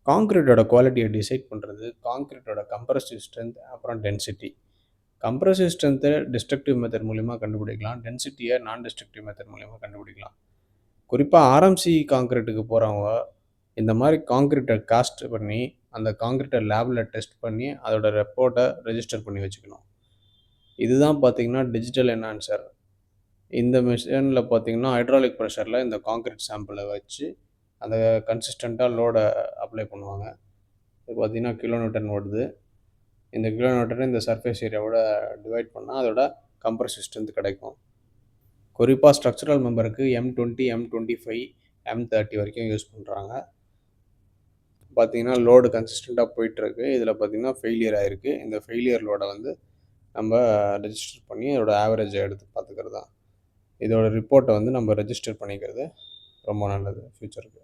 கான்கிரீட்டோட குவாலிட்டியை டிசைட் பண்ணுறது கான்கிரீட்டோட compressive strength அப்புறம் டென்சிட்டி. கம்ப்ரசிவ் ஸ்ட்ரென்த்தை டிஸ்ட்ரக்டிவ் மெத்தட் மூலிமா கண்டுபிடிக்கலாம். டென்சிட்டியை நான் டிஸ்ட்ரக்டிவ் மெத்தட் மூலிமா கண்டுபிடிக்கலாம். குறிப்பாக ஆர்எம்சி கான்கிரீட்டுக்கு போகிறவங்க இந்த மாதிரி கான்கிரீட்டை காஸ்ட் பண்ணி அந்த கான்கிரீட்டை லேபில் டெஸ்ட் பண்ணி அதோட ரெப்போர்ட்டை ரெஜிஸ்டர் பண்ணி வச்சுக்கணும். இதுதான் பார்த்திங்கன்னா டிஜிட்டல் என்ஹான்சர். இந்த மிஷினில் பார்த்திங்கன்னா ஹைட்ராலிக் ப்ரெஷரில் இந்த கான்கிரீட் சாம்பிளை வச்சு அந்த கன்சிஸ்டண்ட்டாக லோடை அப்ளை பண்ணுவாங்க. இது பார்த்திங்கன்னா கிலோமீட்டர் ஓடுது. இந்த கிலோமீட்டரை இந்த சர்ஃபேஸ் ஏரியாவோட டிவைட் பண்ணால் அதோட கம்ப்ரசிவ் ஸ்ட்ரென்த் கிடைக்கும். குறிப்பாக ஸ்ட்ரக்சரல் மெம்பருக்கு M20, M25, M30 வரைக்கும் யூஸ் பண்ணுறாங்க. பார்த்திங்கன்னா லோடு கன்சிஸ்டண்ட்டாக போயிட்டுருக்கு. இதில் பார்த்திங்கன்னா ஃபெயிலியர் ஆகிருக்கு. இந்த ஃபெயிலியர் லோடை வந்து நம்ம ரெஜிஸ்டர் பண்ணி அதோட ஆவரேஜை எடுத்து பார்த்துக்கிறது தான். இதோட ரிப்போர்ட்டை வந்து நம்ம ரெஜிஸ்டர் பண்ணிக்கிறது ரொம்ப நல்லது ஃப்யூச்சருக்கு.